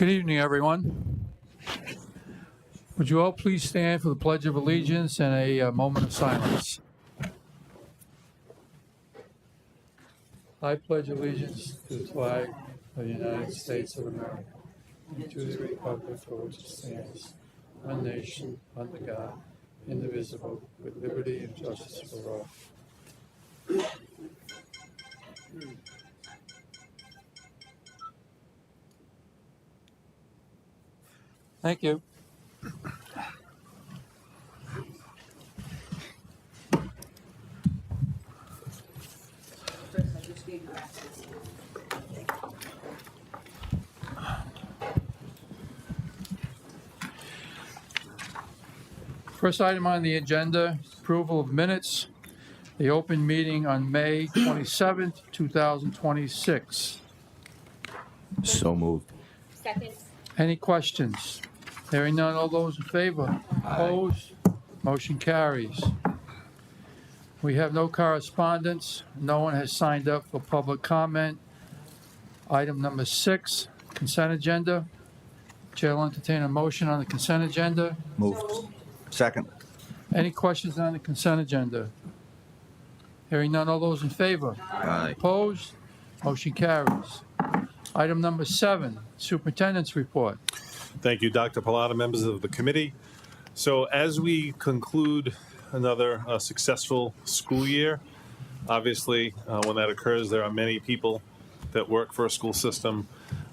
Good evening, everyone. Would you all please stand for the Pledge of Allegiance and a moment of silence? I pledge allegiance to the flag of the United States of America and to the republic for which it stands, one nation, under God, indivisible, with liberty and justice for all. Thank you. First item on the agenda, approval of minutes, the open meeting on May 27th, 2026. So moved. Second. Any questions? Hearing none, all those in favor? Opposed? Motion carries. We have no correspondence. No one has signed up for public comment. Item number 6, consent agenda. Chair will entertain a motion on the consent agenda. Moved. Second. Any questions on the consent agenda? Hearing none, all those in favor? Aye. Opposed? Motion carries. Item number 7, superintendent's report. Thank you, Dr. Pilata, members of the committee. So as we conclude another successful school year, obviously when that occurs, there are many people that work for a school system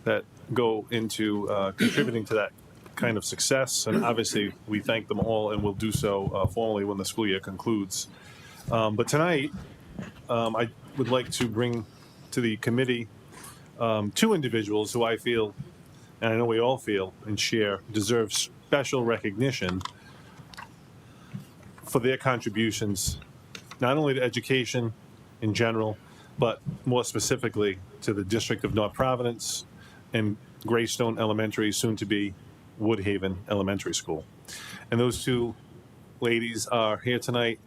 that go into contributing to that kind of success. And obviously we thank them all and will do so formally when the school year concludes. But tonight, I would like to bring to the committee 2 individuals who I feel, and I know we all feel and share, deserve special recognition for their contributions, not only to education in general, but more specifically to the District of North Providence and Greystone Elementary, soon to be Woodhaven Elementary School. And those 2 ladies are here tonight.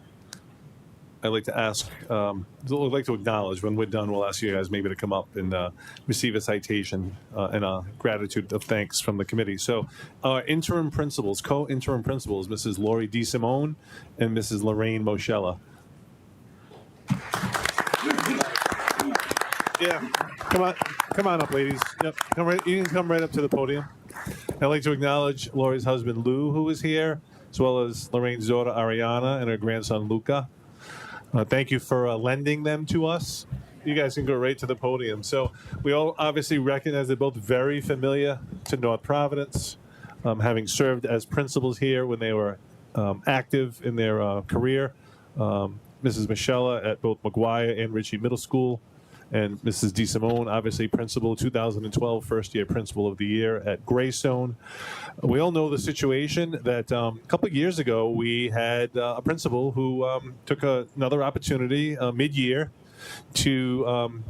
I'd like to ask, I'd like to acknowledge, when we're done, we'll ask you guys maybe to come up and receive a citation and a gratitude of thanks from the committee. So our interim principals, co-interim principals, Mrs. Lori DeSimone and Mrs. Lorraine Moschella. Yeah, come on up, ladies. Yep, you can come right up to the podium. I'd like to acknowledge Lori's husband, Lou, who is here, as well as Lorraine's daughter, Ariana, and her grandson, Luca. Thank you for lending them to us. You guys can go right to the podium. So we all obviously recognize they're both very familiar to North Providence, having served as principals here when they were active in their career. Mrs. Moschella at both McGuire and Ritchie Middle School, and Mrs. DeSimone, obviously principal, 2012 first-year principal of the year at Greystone. We all know the situation that a couple of years ago we had a principal who took another opportunity mid-year to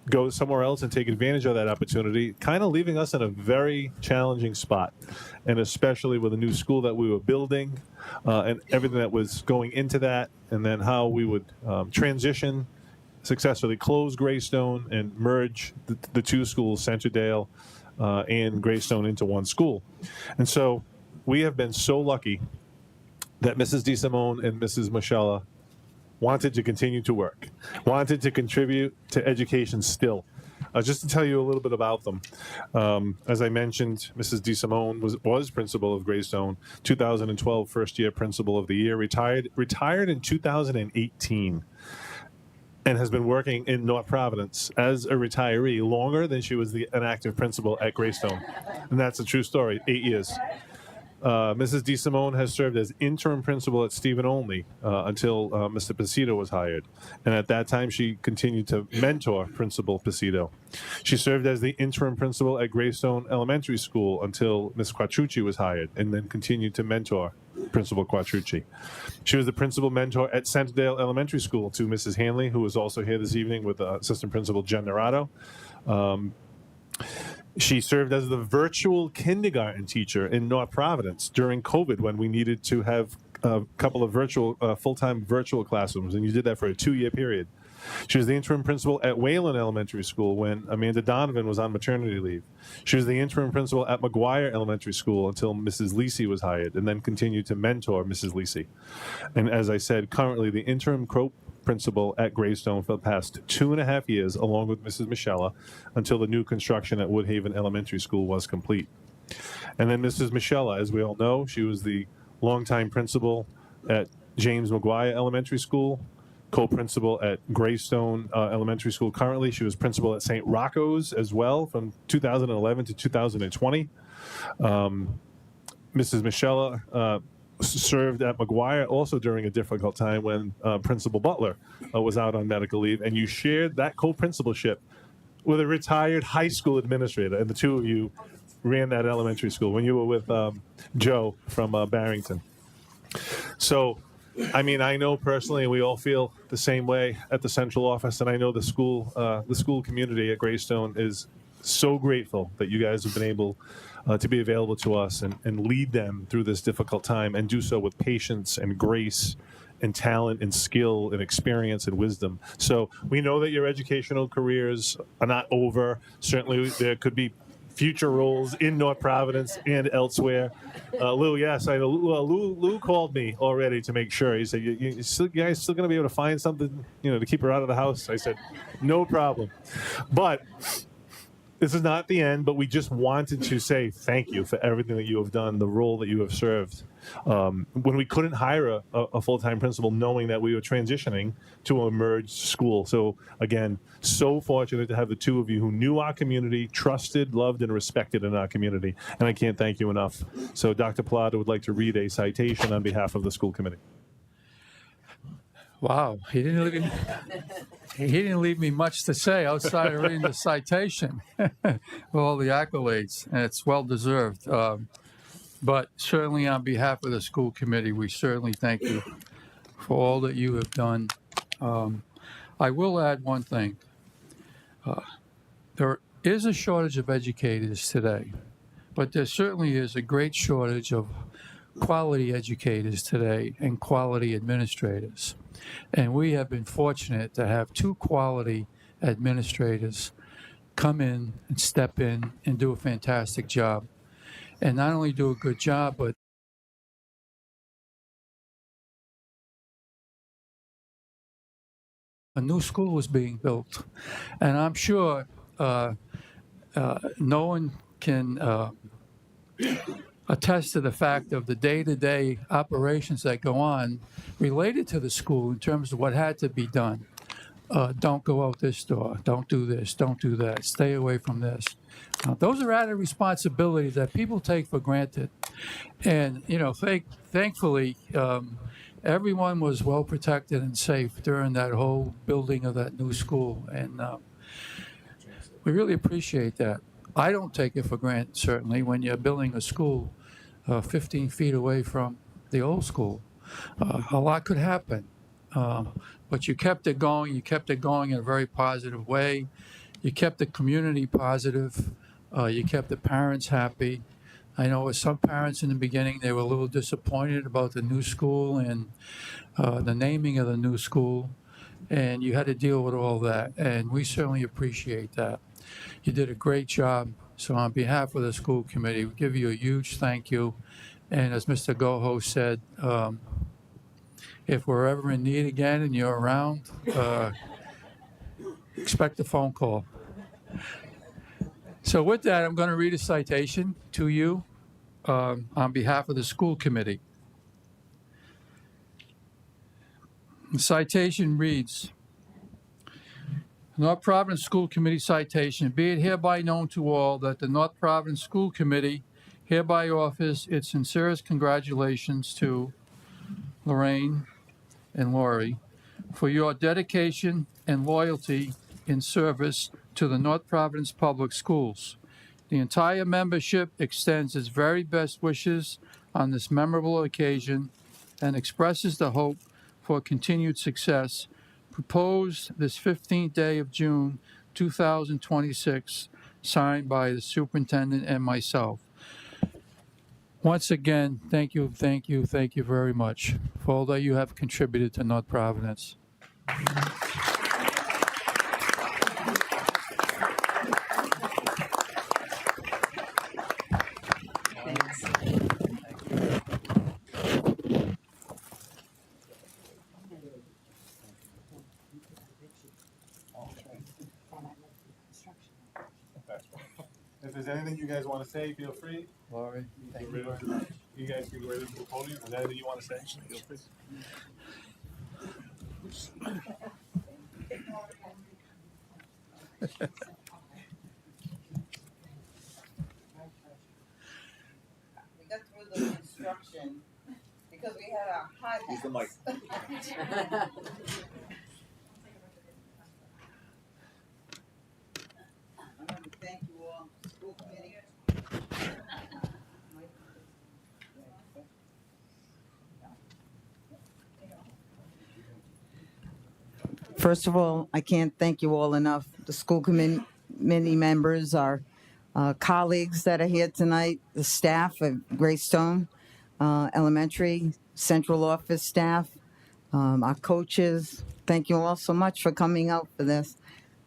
go somewhere else and take advantage of that opportunity, kind of leaving us in a very challenging spot, and especially with a new school that we were building and everything that was going into that, and then how we would transition, successfully close Greystone and merge the 2 schools, Centerdale and Greystone, into one school. And so we have been so lucky that Mrs. DeSimone and Mrs. Moschella wanted to continue to work, wanted to contribute to education still. Just to tell you a little bit about them, as I mentioned, Mrs. DeSimone was principal of Greystone, 2012 first-year principal of the year, retired in 2018. And has been working in North Providence as a retiree longer than she was an active principal at Greystone. And that's a true story, 8 years. Mrs. DeSimone has served as interim principal at Stephen Only until Mr. Pacito was hired. And at that time, she continued to mentor Principal Pacito. She served as the interim principal at Greystone Elementary School until Ms. Quattrucci was hired, and then continued to mentor Principal Quattrucci. She was the principal mentor at Centerdale Elementary School to Mrs. Hanley, who was also here this evening with Assistant Principal Jen Naranjo. She served as the virtual kindergarten teacher in North Providence during COVID, when we needed to have a couple of full-time virtual classrooms, and you did that for a 2-year period. She was the interim principal at Wayland Elementary School when Amanda Donovan was on maternity leave. She was the interim principal at McGuire Elementary School until Mrs. Lisi was hired, and then continued to mentor Mrs. Lisi. And as I said, currently the interim principal at Greystone for the past 2.5 years, along with Mrs. Michella, until the new construction at Woodhaven Elementary School was complete. And then Mrs. Michella, as we all know, she was the longtime principal at James McGuire Elementary School, co-principal at Greystone Elementary School currently. She was principal at St. Rocco's as well from 2011 to 2020. Mrs. Michella served at McGuire also during a difficult time when Principal Butler was out on medical leave, and you shared that co-principalship with a retired high school administrator, and the two of you ran that elementary school when you were with Joe from Barrington. So, I mean, I know personally, and we all feel the same way at the central office, and I know the school community at Greystone is so grateful that you guys have been able to be available to us and lead them through this difficult time, and do so with patience and grace and talent and skill and experience and wisdom. So we know that your educational careers are not over. Certainly there could be future roles in North Providence and elsewhere. Lou, yes, I know. Lou called me already to make sure. He said, you guys still going to be able to find something, to keep her out of the house? I said, no problem. But this is not the end, but we just wanted to say thank you for everything that you have done, the role that you have served. When we couldn't hire a full-time principal, knowing that we were transitioning to a merged school. So again, so fortunate to have the two of you who knew our community, trusted, loved, and respected in our community. And I can't thank you enough. So Dr. Plata would like to read a citation on behalf of the school committee. Wow, he didn't leave me much to say outside of reading the citation with all the accolades, and it's well deserved. But certainly on behalf of the school committee, we certainly thank you for all that you have done. I will add one thing. There is a shortage of educators today, but there certainly is a great shortage of quality educators today and quality administrators. And we have been fortunate to have two quality administrators come in and step in and do a fantastic job. And not only do a good job, but a new school is being built. And I'm sure no one can attest to the fact of the day-to-day operations that go on related to the school in terms of what had to be done. Don't go out this door. Don't do this. Don't do that. Stay away from this. Those are added responsibilities that people take for granted. And, thankfully, everyone was well protected and safe during that whole building of that new school. And we really appreciate that. I don't take it for granted, certainly, when you're building a school 15 feet away from the old school. A lot could happen. But you kept it going. You kept it going in a very positive way. You kept the community positive. You kept the parents happy. I know with some parents in the beginning, they were a little disappointed about the new school and the naming of the new school. And you had to deal with all that. And we certainly appreciate that. You did a great job. So on behalf of the school committee, we give you a huge thank you. And as Mr. Goho said, if we're ever in need again and you're around, expect a phone call. So with that, I'm going to read a citation to you on behalf of the school committee. The citation reads, North Providence School Committee citation, be it hereby known to all that the North Providence School Committee hereby offers its sincerest congratulations to Lorraine and Lori for your dedication and loyalty in service to the North Providence Public Schools. The entire membership extends its very best wishes on this memorable occasion and expresses the hope for continued success. Proposed this 15th day of June 2026, signed by the superintendent and myself. Once again, thank you very much for all that you have contributed to North Providence. if there's anything you guys want to say, feel free. Laurie, thank you very much. You guys can go right into the podium. Is there anything you want to say? Feel free. We got through the construction because we had our hot hats. Use the mic. I want to thank you all, school committee. First of all, I can't thank you all enough. The school committee members, our colleagues that are here tonight, the staff of Greystone Elementary, central office staff, our coaches. Thank you all so much for coming out for this.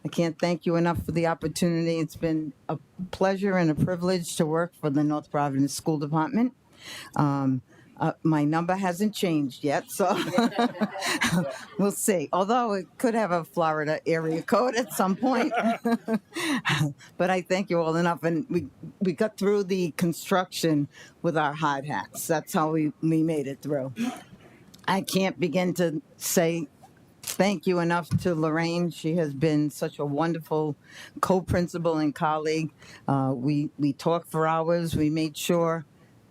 I can't thank you enough for the opportunity. It's been a pleasure and a privilege to work for the North Providence School Department. My number hasn't changed yet, so we'll see. Although it could have a Florida area code at some point. But I thank you all enough. And we got through the construction with our hard hats. That's how we made it through. I can't begin to say thank you enough to Lorraine. She has been such a wonderful co-principal and colleague. We talked for hours. We made sure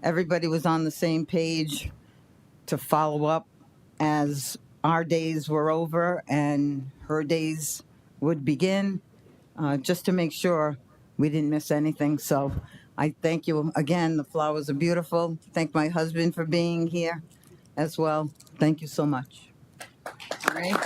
everybody was on the same page to follow up as our days were over and her days would begin, just to make sure we didn't miss anything. So I thank you again. The flowers are beautiful. Thank my husband for being here as well. Thank you so much. All right.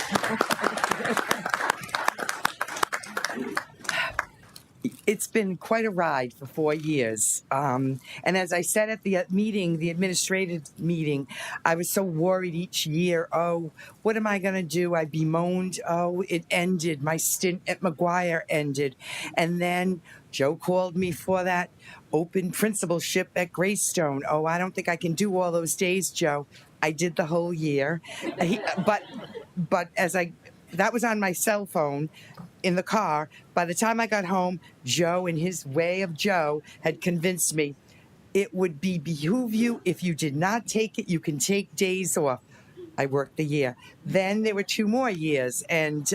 It's been quite a ride for 4 years. And as I said at the meeting, the administrative meeting, I was so worried each year. Oh, what am I going to do? I bemoaned. Oh, it ended. My stint at McGuire ended. And then Joe called me for that open principalship at Greystone. Oh, I don't think I can do all those days, Joe. I did the whole year. But that was on my cell phone in the car. By the time I got home, Joe, in his way of Joe, had convinced me it would behoove you if you did not take it. You can take days off. I worked the year. Then there were 2 more years, and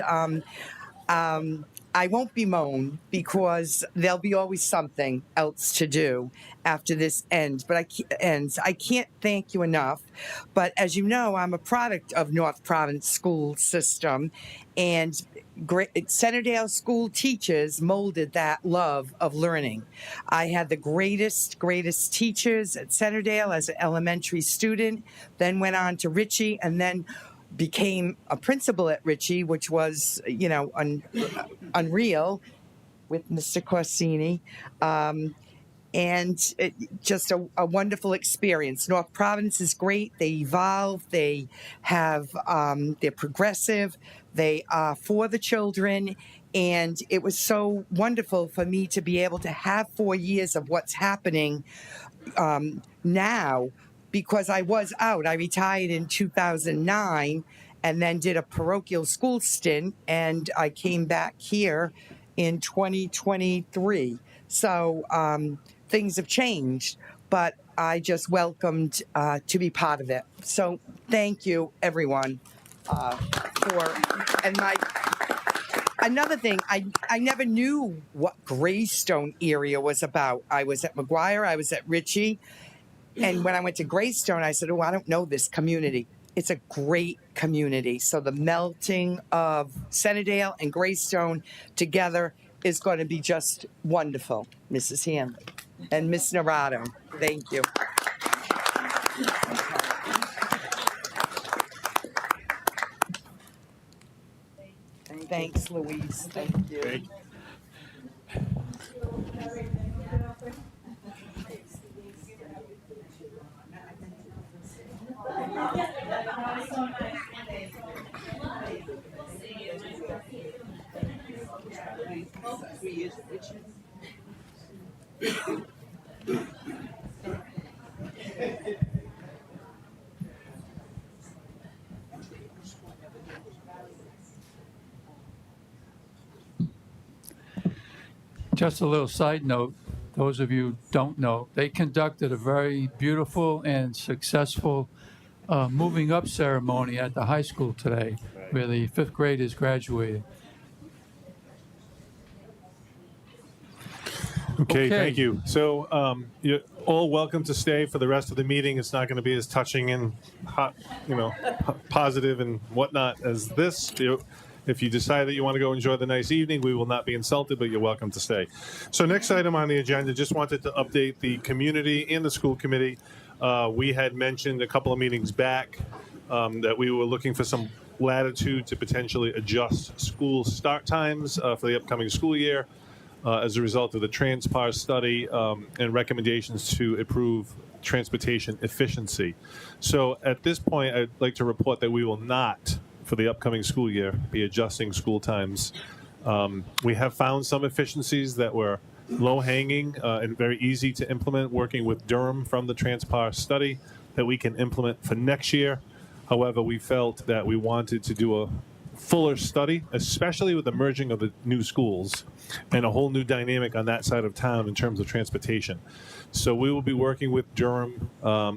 I won't bemoan because there'll be always something else to do after this ends. But I can't thank you enough. But as you know, I'm a product of North Providence school system, and Centerdale school teachers molded that love of learning. I had the greatest teachers at Centerdale as an elementary student, then went on to Ritchie, and then became a principal at Ritchie, which was, unreal with Mr. Corsini. And just a wonderful experience. North Providence is great. They evolve. They have, they're progressive. They are for the children. And it was so wonderful for me to be able to have 4 years of what's happening now, because I was out. I retired in 2009 and then did a parochial school stint, and I came back here in 2023. So things have changed, but I just welcomed to be part of it. So thank you, everyone, another thing, I never knew what Greystone area was about. I was at McGuire, I was at Ritchie, and when I went to Greystone, I said, oh, I don't know this community. It's a great community. So the melting of Centerdale and Greystone together is going to be just wonderful, Mrs. Hanley and Miss Narado. Thank you. Thanks, Louise. Thank you. Just a little side note, those of you who don't know, they conducted a very beautiful and successful moving up ceremony at the high school today, where the fifth graders graduated. Okay, Okay. thank you. So you're all welcome to stay for the rest of the meeting. It's not going to be as touching and hot, positive and whatnot as this. If you decide that you want to go enjoy the nice evening, we will not be insulted, but you're welcome to stay. So next item on the agenda, just wanted to update the community and the school committee. We had mentioned a couple of meetings back that we were looking for some latitude to potentially adjust school start times for the upcoming school year. As a result of the TransPAR study and recommendations to improve transportation efficiency. So at this point, I'd like to report that we will not, for the upcoming school year, be adjusting school times. We have found some efficiencies that were low-hanging and very easy to implement, working with Durham from the TransPAR study that we can implement for next year. However, we felt that we wanted to do a fuller study, especially with the merging of the new schools and a whole new dynamic on that side of town in terms of transportation. So we will be working with Durham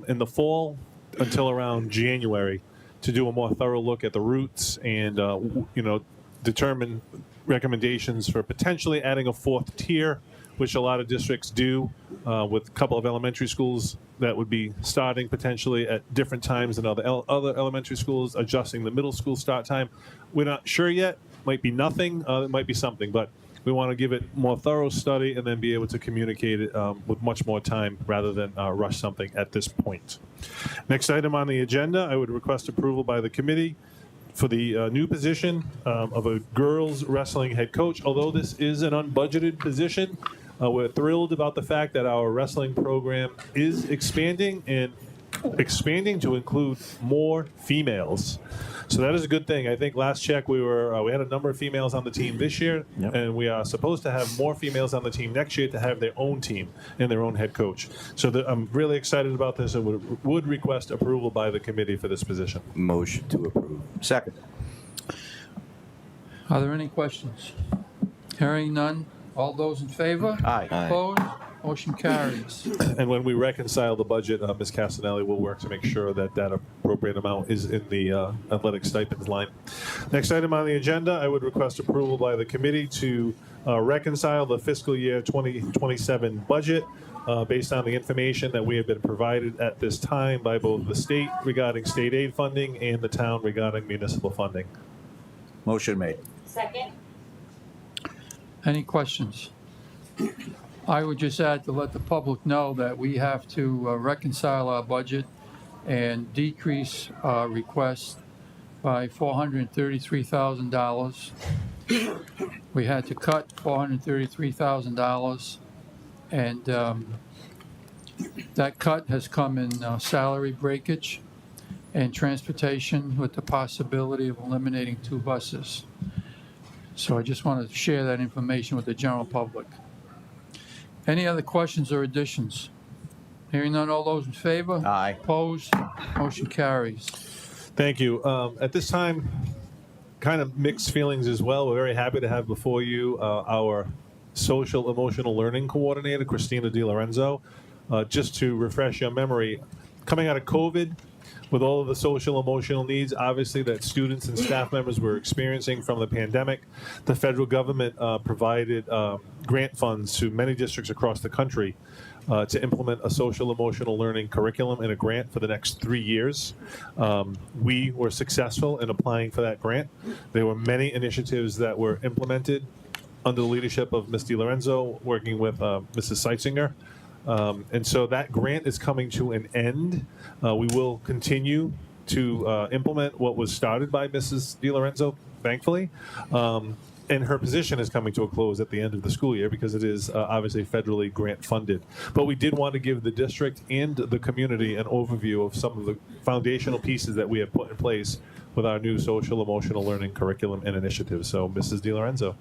in the fall until around January to do a more thorough look at the routes and determine recommendations for potentially adding a fourth tier, which a lot of districts do with a couple of elementary schools that would be starting potentially at different times than other elementary schools, adjusting the middle school start time. We're not sure yet. Might be nothing. It might be something, but we want to give it more thorough study and then be able to communicate it with much more time rather than rush something at this point. Next item on the agenda, I would request approval by the committee for the new position of a girls wrestling head coach. Although this is an unbudgeted position, we're thrilled about the fact that our wrestling program is expanding to include more females. So that is a good thing. I think last check we had a number of females on the team this year, and we are supposed to have more females on the team next year to have their own team and their own head coach. So I'm really excited about this and would request approval by the committee for this position. Motion to approve. Second. Are there any questions? Hearing none. All those in favor? Aye. Opposed? Motion carries. And when we reconcile the budget, Ms. Castanelli will work to make sure that that appropriate amount is in the athletic stipends line. Next item on the agenda, I would request approval by the committee to reconcile the fiscal year 2027 budget based on the information that we have been provided at this time by both the state regarding state aid funding and the town regarding municipal funding. Motion made. Second. Any questions? I would just add to let the public know that we have to reconcile our budget and decrease our request by $433,000. We had to cut $433,000, and that cut has come in salary breakage and transportation with the possibility of eliminating 2 buses. So I just wanted to share that information with the general public. Any other questions or additions? Hearing none, all those in favor? Aye. Opposed? Motion carries. Thank you. At this time, kind of mixed feelings as well. We're very happy to have before you our social emotional learning coordinator, Christina DiLorenzo. Just to refresh your memory, coming out of COVID, with all of the social emotional needs, obviously, that students and staff members were experiencing from the pandemic, the federal government provided grant funds to many districts across the country to implement a social emotional learning curriculum and a grant for the next 3 years. We were successful in applying for that grant. There were many initiatives that were implemented under the leadership of Ms. DiLorenzo, working with Mrs. Seitzinger. And so that grant is coming to an end. We will continue to implement what was started by Mrs. DiLorenzo, thankfully. And her position is coming to a close at the end of the school year because it is obviously federally grant funded. But we did want to give the district and the community an overview of some of the foundational pieces that we have put in place with our new social emotional learning curriculum and initiative. So, Mrs. DiLorenzo.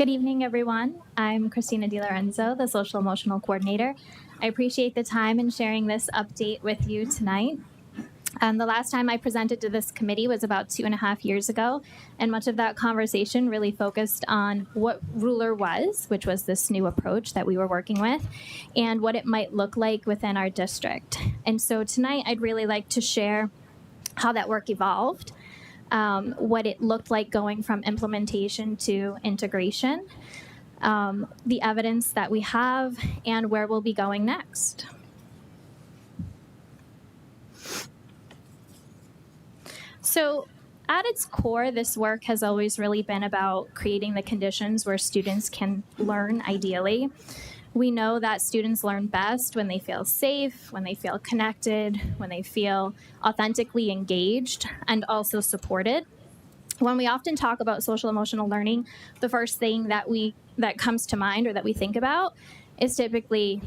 Good evening, everyone. I'm Christina DiLorenzo, the Social Emotional Coordinator. I appreciate the time and sharing this update with you tonight. The last time I presented to this committee was about 2.5 years ago, and much of that conversation really focused on what Ruler was, which was this new approach that we were working with, and what it might look like within our district. And so tonight I'd really like to share how that work evolved, what it looked like going from implementation to integration, the evidence that we have, and where we'll be going next. So at its core, this work has always really been about creating the conditions where students can learn ideally. We know that students learn best when they feel safe, when they feel connected, when they feel authentically engaged and also supported. When we often talk about social emotional learning, the first thing that comes to mind or that we think about is typically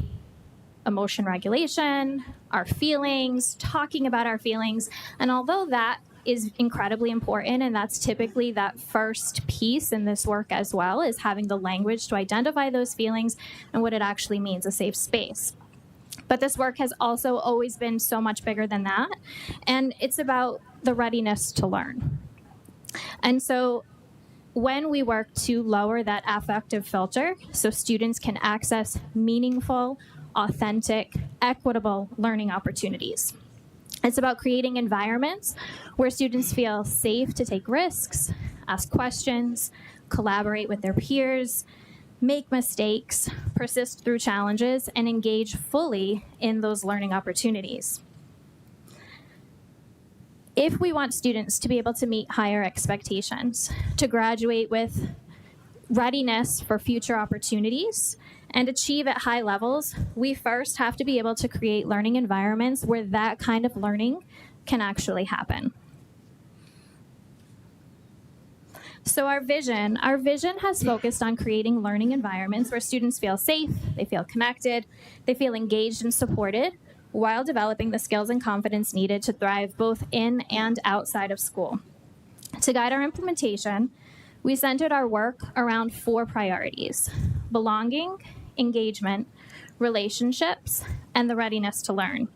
emotion regulation, our feelings, talking about our feelings. And although that is incredibly important, and that's typically that first piece in this work as well, is having the language to identify those feelings and what it actually means, a safe space. But this work has also always been so much bigger than that, and it's about the readiness to learn. And so when we work to lower that affective filter so students can access meaningful, authentic, equitable learning opportunities. It's about creating environments where students feel safe to take risks, ask questions, collaborate with their peers, make mistakes, persist through challenges, and engage fully in those learning opportunities. If we want students to be able to meet higher expectations, to graduate with readiness for future opportunities, and achieve at high levels, we first have to be able to create learning environments where that kind of learning can actually happen. So our vision has focused on creating learning environments where students feel safe, they feel connected, they feel engaged and supported, while developing the skills and confidence needed to thrive both in and outside of school. To guide our implementation, we centered our work around 4 priorities: belonging, engagement, relationships, and the readiness to learn.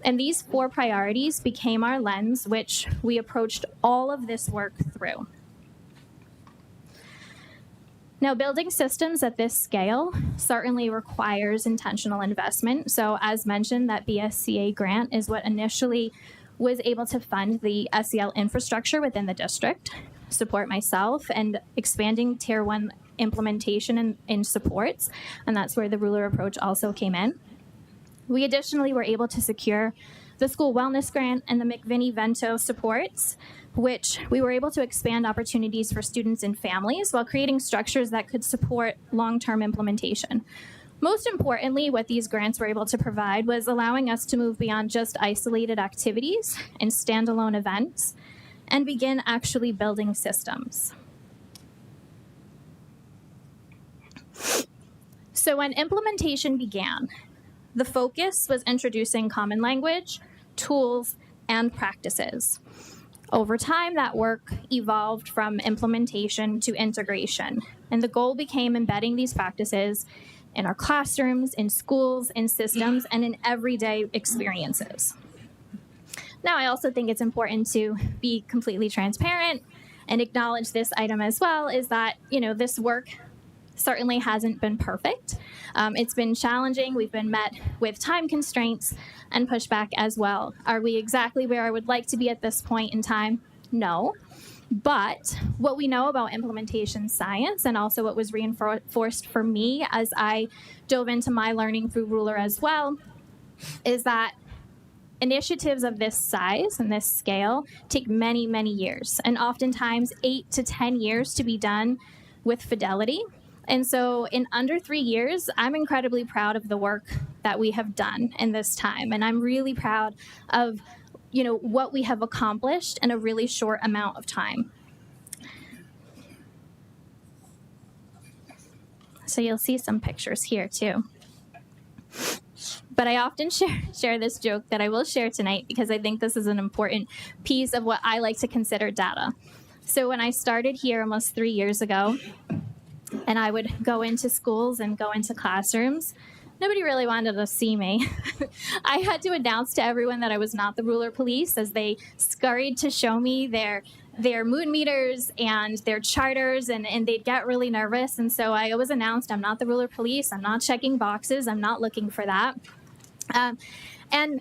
And these 4 priorities became our lens, which we approached all of this work through. Now, building systems at this scale certainly requires intentional investment. So as mentioned, that BSCA grant is what initially was able to fund the SEL infrastructure within the district, support myself, and expanding Tier 1 implementation in supports, and that's where the Ruler approach also came in. We additionally were able to secure the school wellness grant and the McVinney-Vento supports, which we were able to expand opportunities for students and families while creating structures that could support long-term implementation. Most importantly, what these grants were able to provide was allowing us to move beyond just isolated activities and standalone events and begin actually building systems. So when implementation began, the focus was introducing common language, tools, and practices. Over time, that work evolved from implementation to integration, and the goal became embedding these practices in our classrooms, in schools, in systems, and in everyday experiences. Now, I also think it's important to be completely transparent and acknowledge this item as well, is that, this work certainly hasn't been perfect. It's been challenging. We've been met with time constraints and pushback as well. Are we exactly where I would like to be at this point in time? No. But what we know about implementation science, and also what was reinforced for me as I dove into my learning through Ruler as well, is that initiatives of this size and this scale take many, many years, and oftentimes 8 to 10 years to be done with fidelity. And so in under 3 years, I'm incredibly proud of the work that we have done in this time. And I'm really proud of, what we have accomplished in a really short amount of time. So you'll see some pictures here too. But I often share this joke that I will share tonight because I think this is an important piece of what I like to consider data. So when I started here almost 3 years ago, and I would go into schools and go into classrooms, nobody really wanted to see me. I had to announce to everyone that I was not the ruler police as they scurried to show me their mood meters and their charters, and they'd get really nervous. And so I always announced, I'm not the ruler police. I'm not checking boxes. I'm not looking for that. And,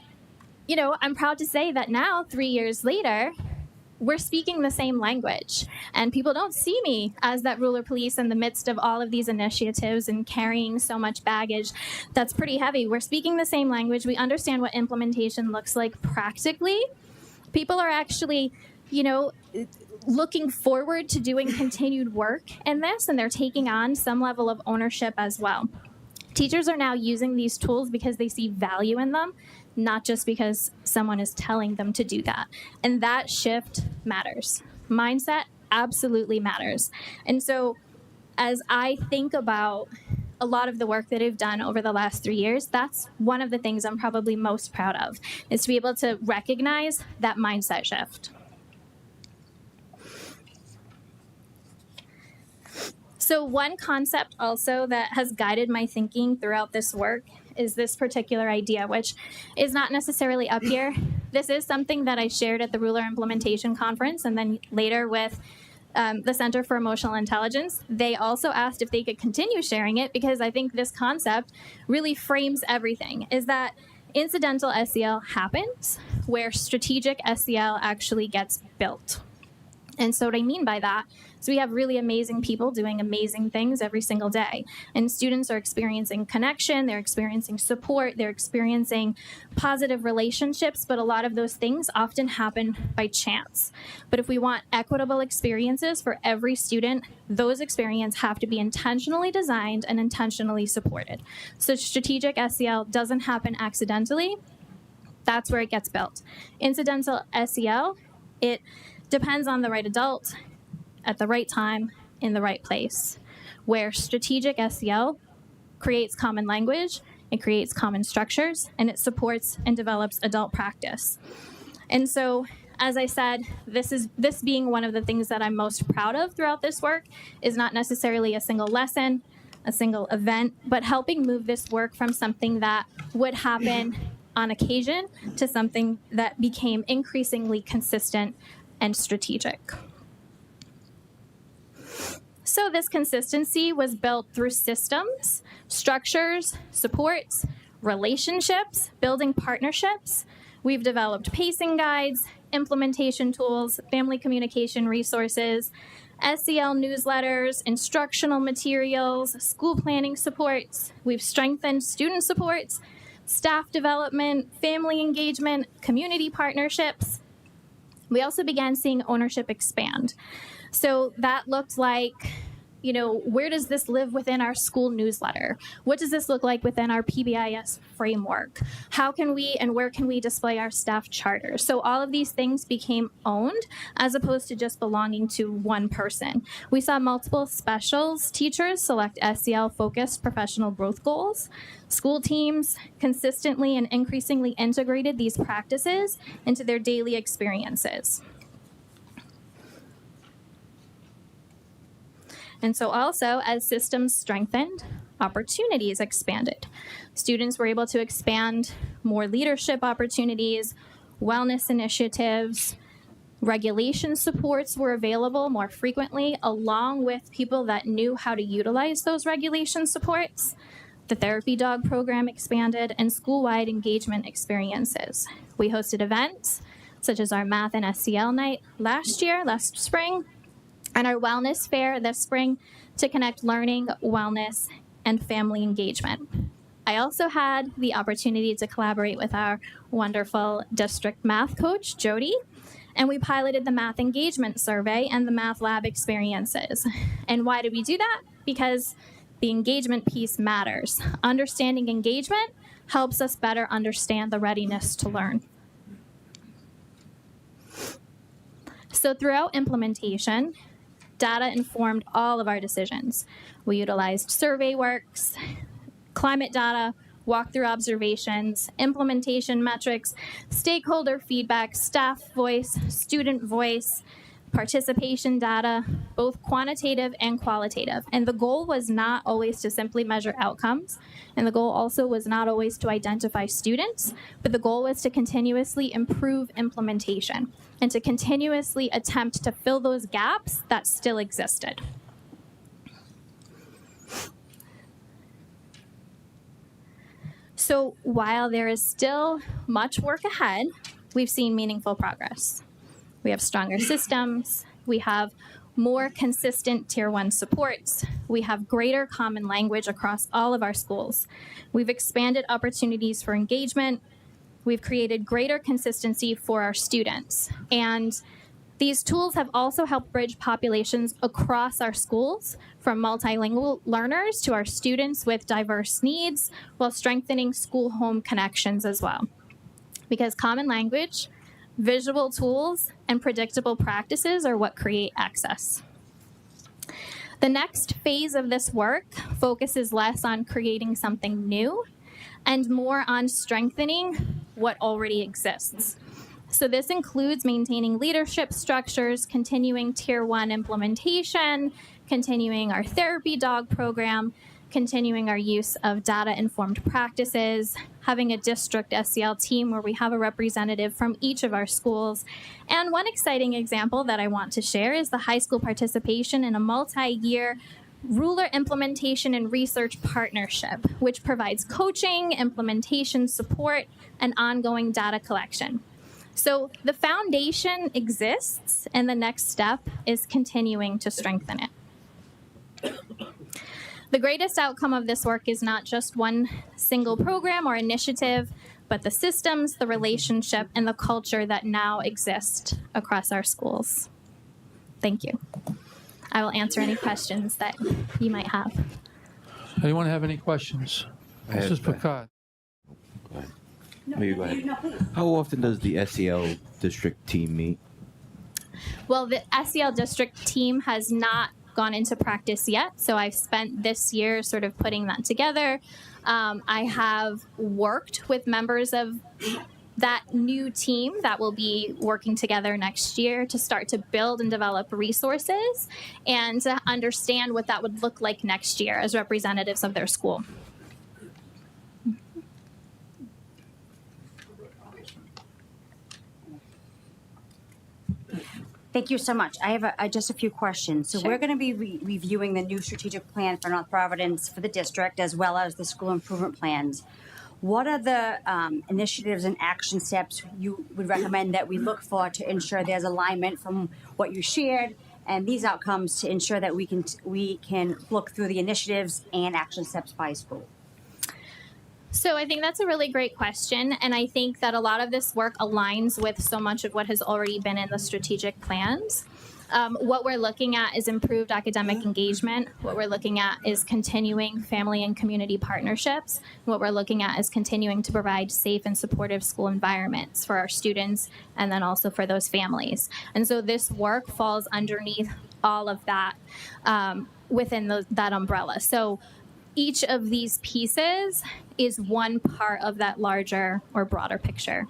you know, I'm proud to say that now, 3 years later, we're speaking the same language, and people don't see me as that ruler police in the midst of all of these initiatives and carrying so much baggage that's pretty heavy. We're speaking the same language. We understand what implementation looks like practically. People are actually, you know, looking forward to doing continued work in this, and they're taking on some level of ownership as well. Teachers are now using these tools because they see value in them, not just because someone is telling them to do that. And that shift matters. Mindset absolutely matters. And so as I think about a lot of the work that I've done over the last 3 years, that's one of the things I'm probably most proud of, is to be able to recognize that mindset shift. So one concept also that has guided my thinking throughout this work is this particular idea, which is not necessarily up here. This is something that I shared at the Ruler Implementation Conference and then later with the Center for Emotional Intelligence. They also asked if they could continue sharing it because I think this concept really frames everything, is that incidental SEL happens where strategic SEL actually gets built. And so what I mean by that is we have really amazing people doing amazing things every single day. And students are experiencing connection, they're experiencing support, they're experiencing positive relationships, but a lot of those things often happen by chance. But if we want equitable experiences for every student, those experiences have to be intentionally designed and intentionally supported. So strategic SEL doesn't happen accidentally. That's where it gets built. Incidental SEL, it depends on the right adult at the right time in the right place, where strategic SEL creates common language, it creates common structures, and it supports and develops adult practice. And so, as I said, this being one of the things that I'm most proud of throughout this work is not necessarily a single lesson, a single event, but helping move this work from something that would happen on occasion to something that became increasingly consistent and strategic. So this consistency was built through systems, structures, supports, relationships, building partnerships. We've developed pacing guides, implementation tools, family communication resources, SEL newsletters, instructional materials, school planning supports. We've strengthened student supports, staff development, family engagement, community partnerships. We also began seeing ownership expand. So that looked like, you know, where does this live within our school newsletter? What does this look like within our PBIS framework? How can we and where can we display our staff charters? So all of these things became owned as opposed to just belonging to one person. We saw multiple specials teachers select SEL-focused professional growth goals. School teams consistently and increasingly integrated these practices into their daily experiences. And so also, as systems strengthened, opportunities expanded. Students were able to expand more leadership opportunities, wellness initiatives, regulation supports were available more frequently, along with people that knew how to utilize those regulation supports. The therapy dog program expanded, and school-wide engagement experiences. We hosted events, such as our math and SEL night last spring, and our wellness fair this spring to connect learning, wellness, and family engagement. I also had the opportunity to collaborate with our wonderful district math coach, Jody, and we piloted the math engagement survey and the math lab experiences. And why did we do that? Because the engagement piece matters. Understanding engagement helps us better understand the readiness to learn. So throughout implementation, data informed all of our decisions. We utilized survey works, climate data, walkthrough observations, implementation metrics, stakeholder feedback, staff voice, student voice, participation data, both quantitative and qualitative. And the goal was not always to simply measure outcomes, and the goal also was not always to identify students, but the goal was to continuously improve implementation and to continuously attempt to fill those gaps that still existed. So while there is still much work ahead, we've seen meaningful progress. We have stronger systems. We have more consistent Tier 1 supports. We have greater common language across all of our schools. We've expanded opportunities for engagement. We've created greater consistency for our students. And these tools have also helped bridge populations across our schools, from multilingual learners to our students with diverse needs, while strengthening school-home connections as well. Because common language, visual tools, and predictable practices are what create access. The next phase of this work focuses less on creating something new and more on strengthening what already exists. So this includes maintaining leadership structures, continuing Tier 1 implementation, continuing our therapy dog program, continuing our use of data-informed practices, having a district SEL team where we have a representative from each of our schools. And one exciting example that I want to share is the high school participation in a multi-year ruler implementation and research partnership, which provides coaching, implementation support, and ongoing data collection. So the foundation exists, and the next step is continuing to strengthen it. The greatest outcome of this work is not just one single program or initiative, but the systems, the relationship, and the culture that now exist across our schools. Thank you. I will answer any questions that you might have. Anyone have any questions? Mrs. Picard. No, you go ahead. How often does the SEL district team meet? Well, the SEL district team has not gone into practice yet, so I've spent this year sort of putting that together. I have worked with members of that new team that will be working together next year to start to build and develop resources and to understand what that would look like next year as representatives of their school. Thank you so much. I have just a few questions. So Sure. we're going to be reviewing the new strategic plan for North Providence for the district, as well as the school improvement plans. What are the initiatives and action steps you would recommend that we look for to ensure there's alignment from what you shared and these outcomes to ensure that we can look through the initiatives and action steps by school? So I think that's a really great question, and I think that a lot of this work aligns with so much of what has already been in the strategic plans. What we're looking at is improved academic engagement. What we're looking at is continuing family and community partnerships. What we're looking at is continuing to provide safe and supportive school environments for our students and then also for those families. And so this work falls underneath all of that within that umbrella. So each of these pieces is one part of that larger or broader picture.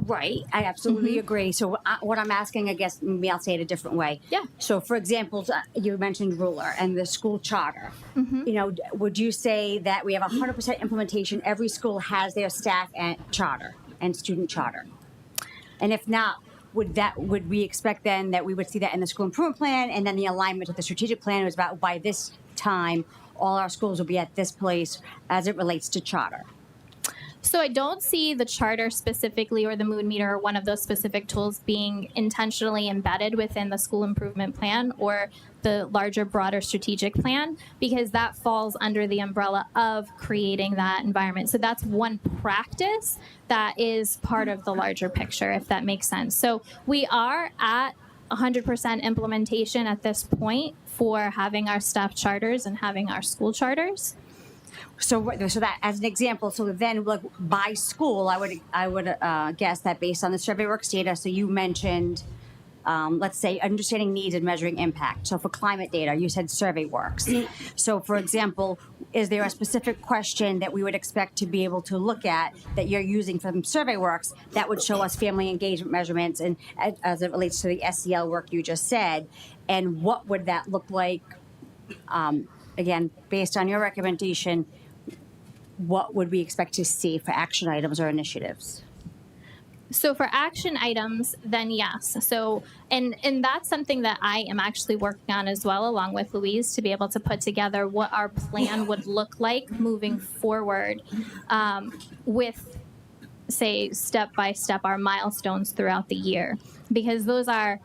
Right, I absolutely agree. So what I'm asking, I guess, maybe I'll say it a different way. Yeah. So, for example, you mentioned ruler and the school charter. You know, would you say that we have 100% implementation? Every school has their staff and charter and student charter. And if not, would we expect then that we would see that in the school improvement plan, and then the alignment with the strategic plan was about by this time all our schools will be at this place as it relates to charter? So I don't see the charter specifically or the mood meter or one of those specific tools being intentionally embedded within the school improvement plan or the larger, broader strategic plan, because that falls under the umbrella of creating that environment. So that's one practice that is part of the larger picture, if that makes sense. So we are at 100% implementation at this point for having our staff charters and having our school charters. So that as an example, so then like by school, I would guess that based on the survey works data. So you mentioned let's say, understanding needs and measuring impact. So for climate data, you said survey works. So, for example, is there a specific question that we would expect to be able to look at that you're using from survey works that would show us family engagement measurements and as it relates to the SEL work you just said? And what would that look like? Again, based on your recommendation, what would we expect to see for action items or initiatives? So for action items, then yes. So, and that's something that I am actually working on as well, along with Louise, to be able to put together what our plan would look like moving forward, with, say, step by step, our milestones throughout the year, because those are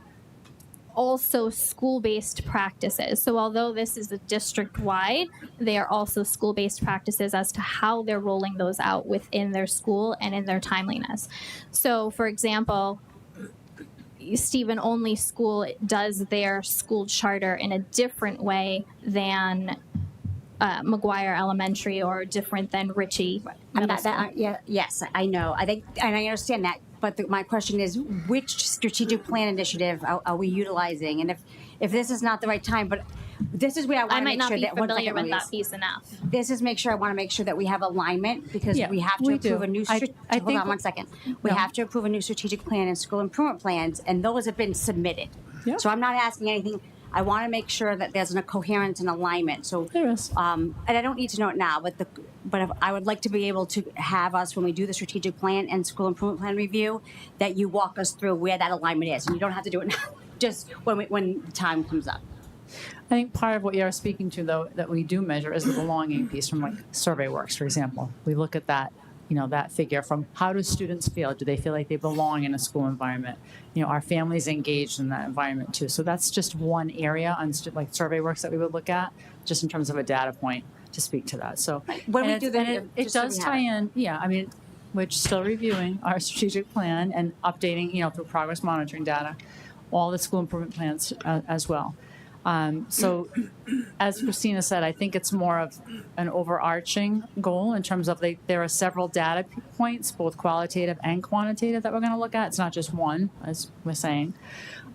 also school-based practices. So although this is a district-wide, they are also school-based practices as to how they're rolling those out within their school and in their timeliness. So, for example, Stephen Only School does their school charter in a different way than McGuire Elementary, or different than Ritchie Middle School. Yes, I know. I think, and I understand that. But my question is, which strategic plan initiative are we utilizing? And if this is not the right time, but this is where I want to make sure that I might not be familiar with that piece enough. This is make sure I want to make sure that we have alignment, because we have to approve a new. Hold on one second. We have to approve a new strategic plan and school improvement plans, and those have been submitted. Yeah. So I'm not asking anything. I want to make sure that there's a coherence and alignment. So There is. and I don't need to know it now, but if I would like to be able to have us, when we do the strategic plan and school improvement plan review, that you walk us through where that alignment is, and you don't have to do it now, just when the time comes up. I think part of what you're speaking to, though, that we do measure is the belonging piece from like survey works, for example. We look at that, that figure from how do students feel? Do they feel like they belong in a school environment? Are families engaged in that environment too? So that's just one area on like survey works that we would look at, just in terms of a data point to speak to that. So When we do that, it does tie in. Yeah, I mean, we're still reviewing our strategic plan and updating, through progress monitoring data, all the school improvement plans as well. So, as Christina said, I think it's more of an overarching goal in terms of there are several data points, both qualitative and quantitative, that we're going to look at. It's not just one, as we're saying.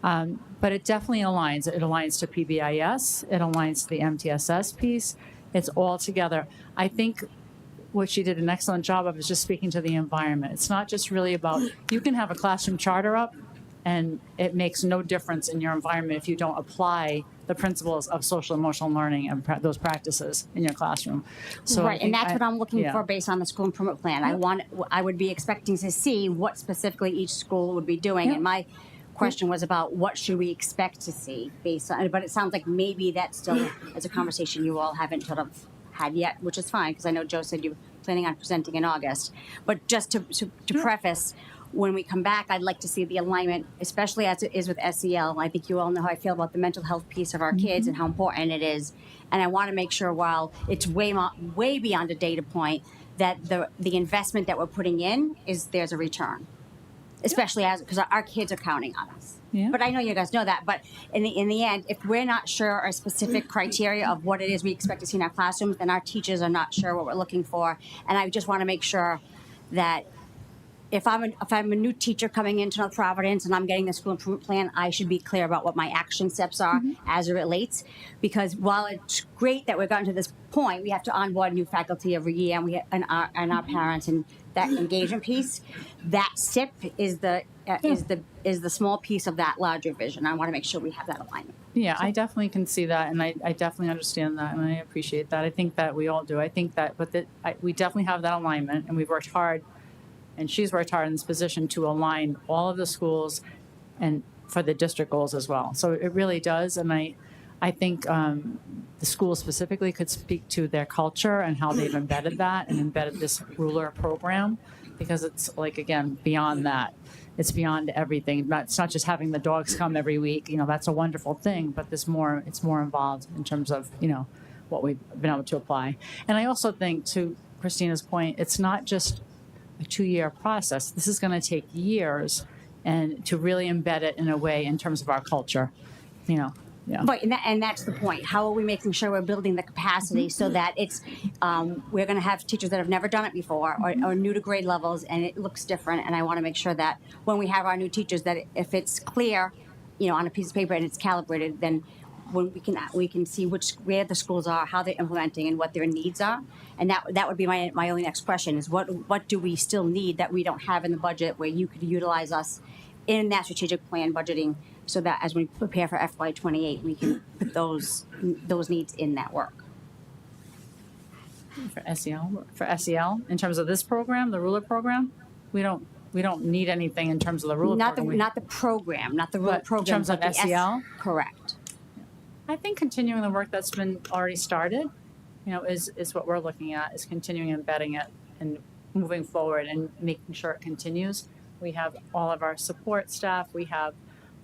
But it definitely aligns. It aligns to PBIS. It aligns to the MTSS piece. It's all together. I think what she did an excellent job of is just speaking to the environment. It's not just really about, you can have a classroom charter up, and it makes no difference in your environment if you don't apply the principles of social emotional learning and those practices in your classroom. So right, and that's what I'm looking yeah. for based on the school improvement plan. I would be expecting to see what specifically each school would be doing, Yeah. and my question was about what should we expect to see based on. But it sounds like maybe that still is a conversation you all haven't sort of had yet, which is fine, because I know Joe said you were planning on presenting in August. But just to preface, when we come back, I'd like to see the alignment, especially as it is with SEL. I think you all know how I feel about the mental health piece of our kids and how important it is. And I want to make sure, while it's way beyond a data point, that the investment that we're putting in there's a return, especially because our kids are counting on us. Yeah. But I know you guys know that. But in the end, if we're not sure our specific criteria of what it is we expect to see in our classrooms, then our teachers are not sure what we're looking for. And I just want to make sure that if I'm a new teacher coming into North Providence and I'm getting the school improvement plan, I should be clear about what my action steps are as it relates. Because while it's great that we've gotten to this point, we have to onboard new faculty every year, and our parents, and that engagement piece. That SIP is the small piece of that larger vision. I want to make sure we have that alignment. Yeah, I definitely can see that, and I definitely understand that, and I appreciate that. I think that we all do. I think that, we definitely have that alignment, and we've worked hard. And she's worked hard in this position to align all of the schools and for the district goals as well. So it really does. And I think the schools specifically could speak to their culture and how they've embedded that and embedded this ruler program, because it's like, again, beyond that. It's beyond everything. It's not just having the dogs come every week. That's a wonderful thing, but it's more involved in terms of, what we've been able to apply. And I also think, to Christina's point, it's not just a 2-year process. This is going to take years, and to really embed it in a way in terms of our culture, Yeah. Right, and that's the point. How are we making sure we're building the capacity so that it's we're going to have teachers that have never done it before or new to grade levels, and it looks different. And I want to make sure that when we have our new teachers, that if it's clear, on a piece of paper and it's calibrated, then when we can see where the schools are, how they're implementing, and what their needs are. And that would be my only next question is what do we still need that we don't have in the budget where you could utilize us in that strategic plan budgeting so that as we prepare for FY28, we can put those needs in that work. For SEL, in terms of this program, the ruler program, we don't need anything in terms of the ruler program. Not the program, not the rural But in program. terms of but the SEL? Correct. I think continuing the work that's been already started, is what we're looking at, is continuing embedding it and moving forward and making sure it continues. We have all of our support staff. We have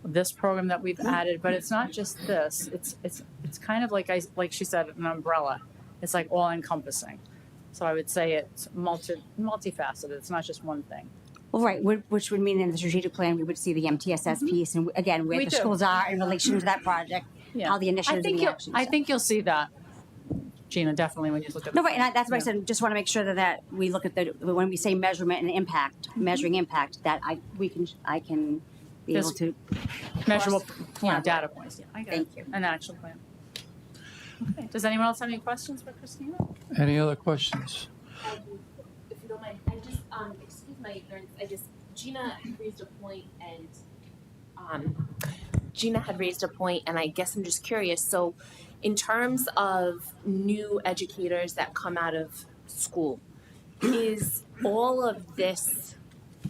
this program that we've added, but it's not just this. It's kind of like she said, an umbrella. It's like all encompassing. So I would say it's multifaceted. It's not just one thing. Well, right, which would mean in the strategic plan we would see the MTSS piece, and again where We the do. schools are in relation to that project, how the initiatives and the actions. I think you'll see that, Gina, definitely when you look at No, right, and that's why I said just want to make sure that we look at when we say measurement and impact, measuring impact, that I can be able to. measurable Yeah. data points. Yeah, I get Thank it. you. An action plan. Okay. Does anyone else have any questions for Christina? Any other questions? If you don't mind, I just, excuse my ignorance, Gina had raised a point and I guess I'm just curious, so in terms of new educators that come out of school, is all of this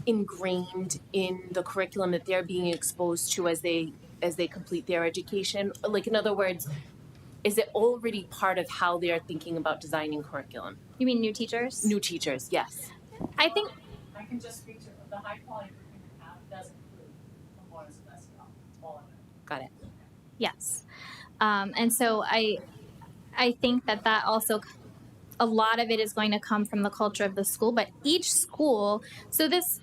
ingrained in the curriculum that they're being exposed to as they complete their education? Like, in other words, is it already part of how they're thinking about designing curriculum? You mean new teachers? New teachers, yes. I think I can just speak to the high quality curriculum we have does include components of SEL, all of it. Got it. yes, and so I think that also a lot of it is going to come from the culture of the school, but each school. So this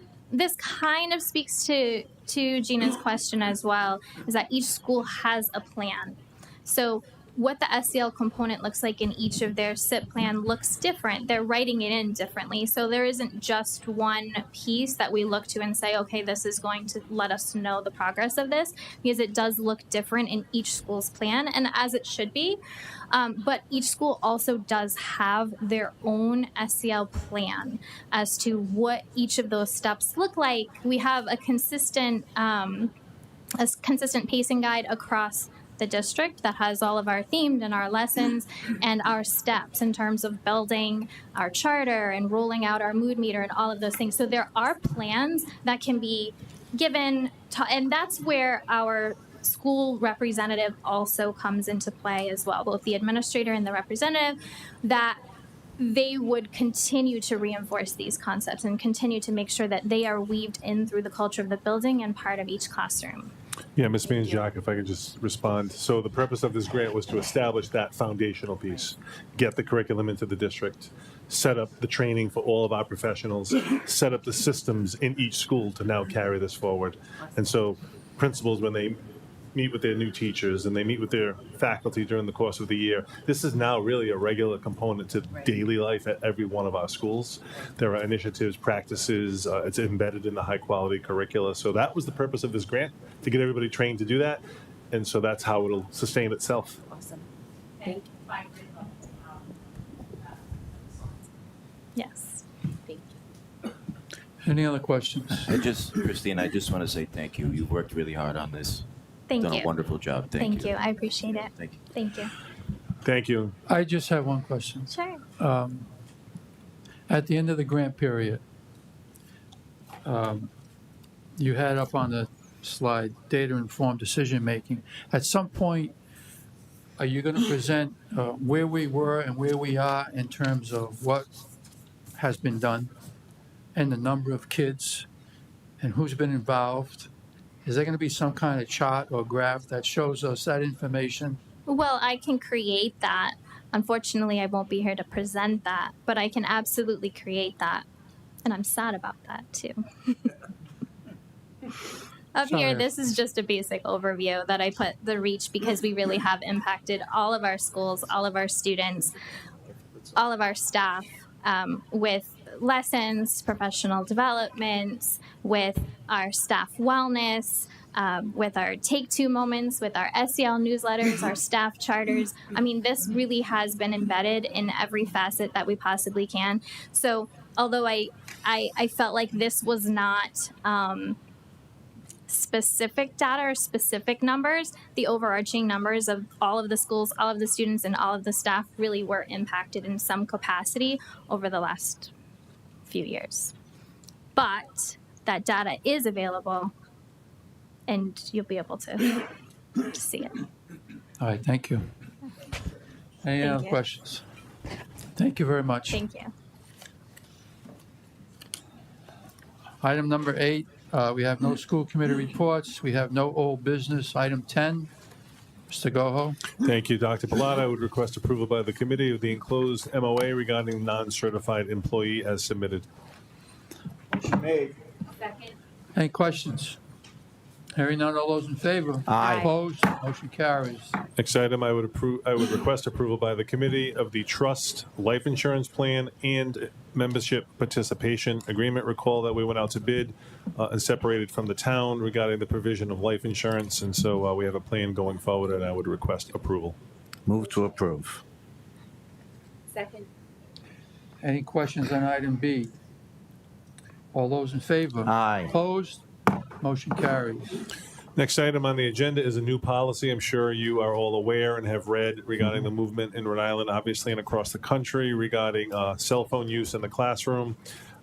kind of speaks to Gina's question as well, is that each school has a plan. So what the SEL component looks like in each of their SIP plan looks different. They're writing it in differently. So there isn't just one piece that we look to and say, okay, this is going to let us know the progress of this, because it does look different in each school's plan, and as it should be. But each school also does have their own SEL plan as to what each of those steps look like. We have a consistent pacing guide across the district that has all of our themed and our lessons and our steps in terms of building our charter and rolling out our mood meter and all of those things. So there are plans that can be given and that's where our school representative also comes into play as well, both the administrator and the representative, that they would continue to reinforce these concepts and continue to make sure that they are weaved in through the culture of the building and part of each classroom. Yeah, Ms. Manjak, if I could just respond. So the purpose of this grant was to establish that foundational piece, get the curriculum into the district, set up the training for all of our professionals, set up the systems in each school to now carry this forward. And so principals, when they meet with their new teachers and they meet with their faculty during the course of the year, this is now really a regular component to daily life at every one of our schools. There are initiatives, practices, it's embedded in the high quality curricula. So that was the purpose of this grant, to get everybody trained to do that. And so that's how it'll sustain itself. Awesome. Thank you. Yes. Thank you. Any other questions? Christine, I just want to say thank you. You've worked really hard on this. Thank Done you. a wonderful job. Thank you. I appreciate it. Thank you. Thank you. Thank you. I just have one question. Sure. At the end of the grant period, you had up on the slide data-informed decision-making. At some point, are you going to present where we were and where we are in terms of what has been done and the number of kids and who's been involved? Is there going to be some kind of chart or graph that shows us that information? Well, I can create that. Unfortunately, I won't be here to present that, but I can absolutely create that. And I'm sad about that too. Up here, Sorry. this is just a basic overview that I put the reach because we really have impacted all of our schools, all of our students, all of our staff with lessons, professional development, with our staff wellness, with our Take Two moments, with our SEL newsletters, our staff charters. I mean, this really has been embedded in every facet that we possibly can. So although I felt like this was not specific data or specific numbers, the overarching numbers of all of the schools, all of the students, and all of the staff really were impacted in some capacity over the last few years. But that data is available, and you'll be able to see it. All right, thank you. Any Thank other you. questions? Thank you very much. Thank you. Item number 8, we have no school committee reports. We have no old business. Item 10, Mr. Goho. Thank you, Dr. Bellata. I would request approval by the committee of the enclosed MOA regarding non-certified employee as submitted. Any questions? Hearing none, all those in favor? Aye. Opposed? Motion carries. Next item, I would request approval by the committee of the trust life insurance plan and membership participation agreement. Recall that we went out to bid and separated from the town regarding the provision of life insurance, and so we have a plan going forward, and I would request approval. Move to approve. Second. Any questions on item B? All those in favor? Aye. Opposed? Motion carries. Next item on the agenda is a new policy. I'm sure you are all aware and have read regarding the movement in Rhode Island, obviously, and across the country regarding cell phone use in the classroom.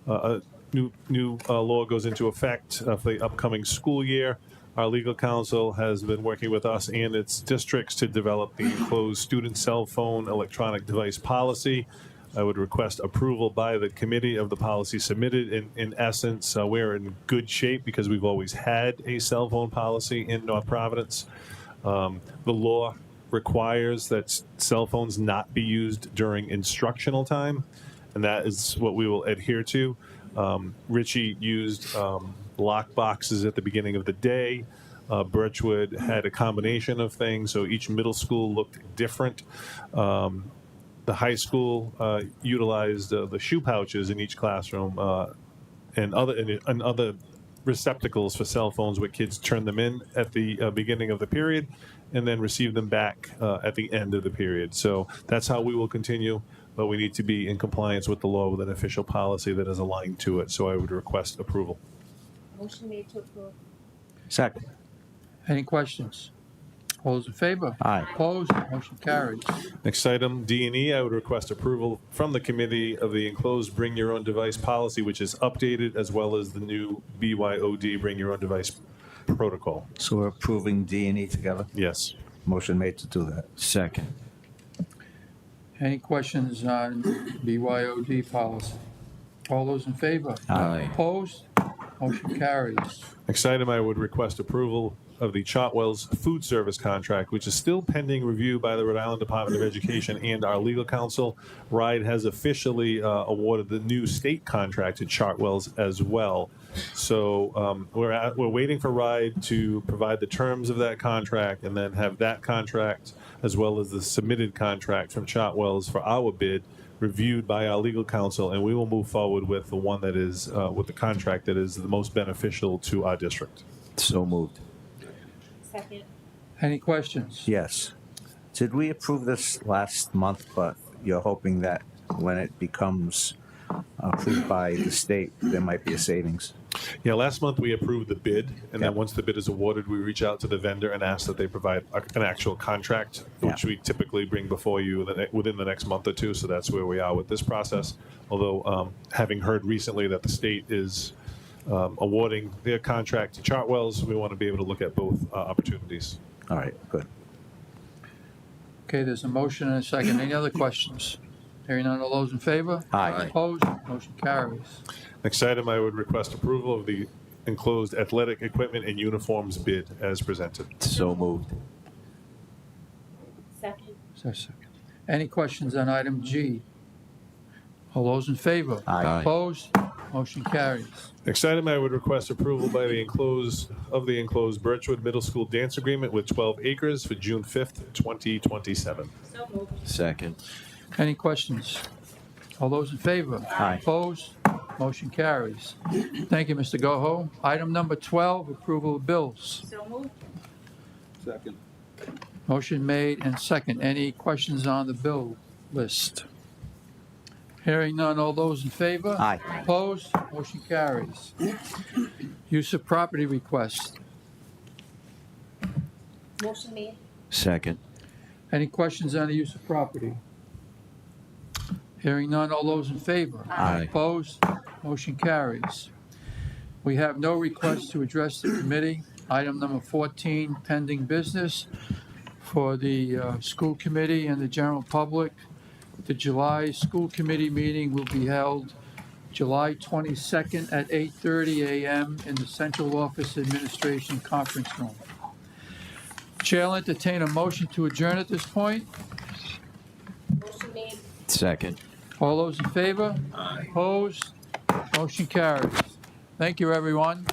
A new law goes into effect for the upcoming school year. Our legal counsel has been working with us and its districts to develop the enclosed student cell phone electronic device policy. I would request approval by the committee of the policy submitted. In essence, we're in good shape because we've always had a cell phone policy in North Providence. The law requires that cell phones not be used during instructional time, and that is what we will adhere to. Richie used lock boxes at the beginning of the day. Birchwood had a combination of things, so each middle school looked different. The high school utilized the shoe pouches in each classroom and other receptacles for cell phones where kids turn them in at the beginning of the period and then receive them back at the end of the period. So that's how we will continue, but we need to be in compliance with the law with an official policy that is aligned to it. So I would request approval. Motion made to approve. Second. Any questions? All those in favor? Aye. Opposed? Motion carries. Next item, D&E, I would request approval from the committee of the enclosed bring your own device policy, which is updated, as well as the new BYOD bring your own device protocol. So we're approving D&E together? Yes. Motion made to do that. Second. Any questions on BYOD policy? All those in favor? Aye. Opposed? Motion carries. Next item, I would request approval of the Chartwell's food service contract, which is still pending review by the Rhode Island Department of Education and our legal counsel. RIDE has officially awarded the new state contract to Chartwell's as well. So we're waiting for RIDE to provide the terms of that contract and then have that contract as well as the submitted contract from Chartwell's for our bid reviewed by our legal counsel, and we will move forward with the one that is with the contract that is the most beneficial to our district. So moved. Second. Any questions? Yes. Did we approve this last month, but you're hoping that when it becomes approved by the state, there might be a savings? Yeah, last month we approved the bid, and then Yep. once the bid is awarded, we reach out to the vendor and ask that they provide an actual contract, which Yeah. we typically bring before you within the next month or two. So that's where we are with this process. Although, having heard recently that the state is awarding their contract to Chartwell's, we want to be able to look at both opportunities. All right, good. Okay, there's a motion and a second. Any other questions? Hearing none, all those in favor? Aye. Opposed? Motion carries. Next item, I would request approval of the enclosed athletic equipment and uniforms bid as presented. So moved. Second. Is there a second? Any questions on item G? All those in favor? Aye. Opposed? Motion carries. Next item, I would request approval by the enclosed Birchwood Middle School dance agreement with 12 acres for June 5th, 2027. So moved. Second. Any questions? All those in favor? Aye. Opposed? Motion carries. Thank you, Mr. Goho. Item number 12, approval of bills. So moved. Second. Motion made and second. Any questions on the bill list? Hearing none, all those in favor? Aye. Opposed? Motion carries. Use of property request. Motion made. Second. Any questions on the use of property? Hearing none, all those in favor? Aye. Opposed? Motion carries. We have no requests to address the committee. Item number 14, pending business for the school committee and the general public. The July school committee meeting will be held July 22nd at 8:30 a.m. in the Central Office Administration Conference Room. Chair will entertain a motion to adjourn at this point. Motion made. Second. All those in favor? Opposed? Motion carries. Thank you, everyone.